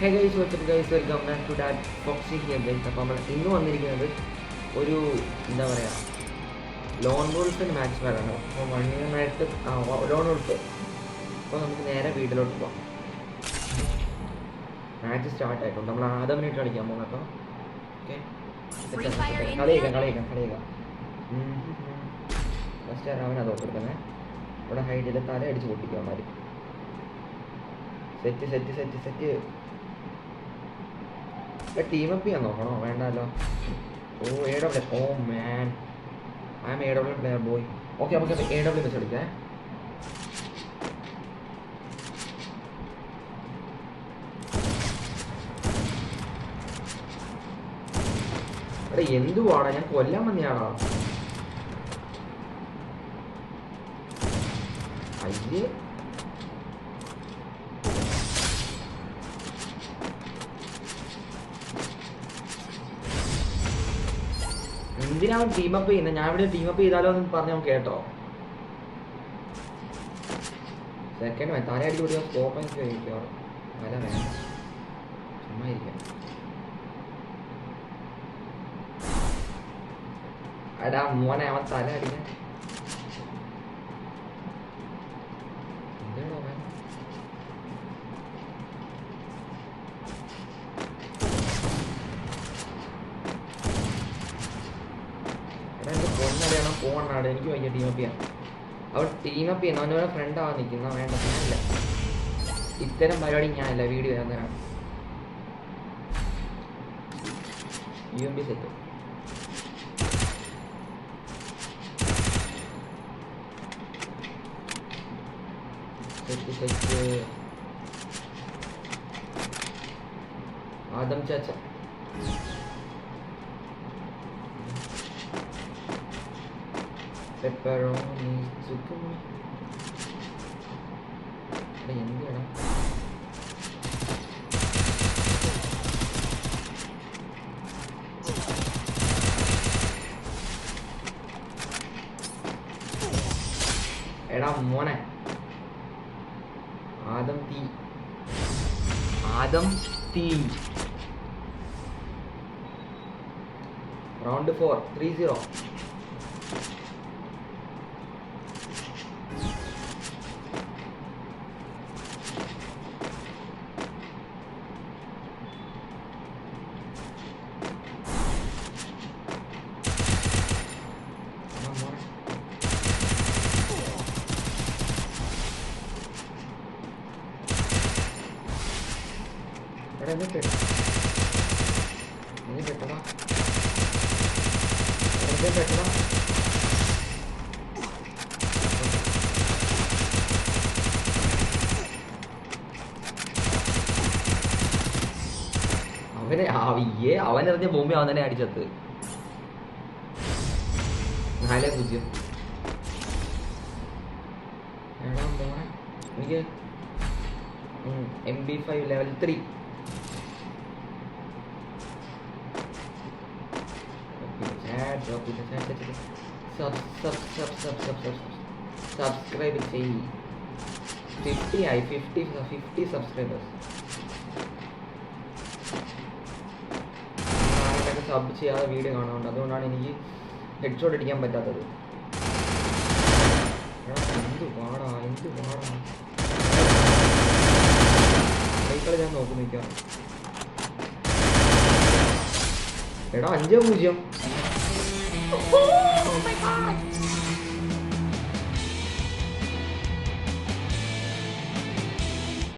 Hey guys, what's up guys, welcome back to data foxy here guys. അപ്പോൾ നമ്മൾ ഇന്ന് വന്നിരിക്കുന്നത് ഒരു എന്താ പറയുക ലോൺ വോൾഫിൻ്റെ മാച്ച് വരാണ്. അപ്പോൾ 1 ഇയറിനായിട്ട് ലോൺ വോൾഫ്. അപ്പോൾ നമുക്ക് നേരെ വീട്ടിലോട്ട് പോകാം. മാച്ച് സ്റ്റാർട്ട് ആയിട്ടുണ്ട്. നമ്മൾ ആദ്യം മിനിറ്റ് കളിക്കാൻ പോകും കേട്ടോ. ഓക്കെ, കളിയേക്കാം. ഫസ്റ്റ് അവനാ തോക്കെടുക്കുന്നത്. ഇവിടെ ഹൈഡ് ചെയ്ത് തല അടിച്ച് പൊട്ടിക്കാൻ മതി. സെറ്റ് ടീം അപ്പ് ചെയ്യാൻ നോക്കണോ? വേണ്ടല്ലോ. Oh AW. Oh man, I am AW player boy. Okay, നമുക്ക് AW വെച്ച് കളിക്കാം. എടാ എന്തുവാടാ, ഞാൻ കൊല്ലാൻ വന്നെയാണോ? അയ്യേ, എന്തിനാണ് ടീം അപ്പ് ചെയ്യുന്നത്? ഞാൻ ഇവിടെ ടീം അപ്പ് ചെയ്താലോ എന്ന് പറഞ്ഞ കേട്ടോ. സെക്കൻഡ് തല അടിച്ച് കൂടിയ സ്കോപ്പ് എനിക്ക് അല്ല വേണ്ട, ചുമ്മാ ഇരിക്കാം. എടാ മോനെ, അവൻ തല അടിക്കാൻ എന്താണോ അവൻ? പൊന്നറിയണം പോകണാട്. എനിക്ക് വയ്യ ടീം അപ്പ് ചെയ്യാൻ. അവൾ ടീം അപ്പ് ചെയ്യുന്ന അവനോടെ ഫ്രണ്ടാവാൻ നിൽക്കുന്ന വേണ്ട. ഞാനില്ല, ഇത്തരം പരിപാടി ഞാനില്ല. വീഡിയോ തരാൻ UMP സെറ്റ്. ആദം ചാച്ച pepperoni chicken. എന്തിനാ എടാ മോനെ? ആദം തീ. റൗണ്ട് 4 3-0. അവനെറിഞ്ഞ ഭൂമി അവൻ തന്നെ അടിച്ചത്. 4-0. എനിക്ക് MP5 level 3. സബ്സ്ക്രൈബ് ചെയ്യ്. 50 സബ്സ്ക്രൈബേഴ്സ്. സബ് ചെയ്യാതെ വീഡിയോ കാണുന്നുണ്ട്, അതുകൊണ്ടാണ് എനിക്ക് ഹെഡ്ഷോട്ട് അടിക്കാൻ പറ്റാത്തത്. എന്ത് പാടാ സൈക്കിൾ ഞാൻ നോക്കി നിൽക്കാം. എടാ 5-0.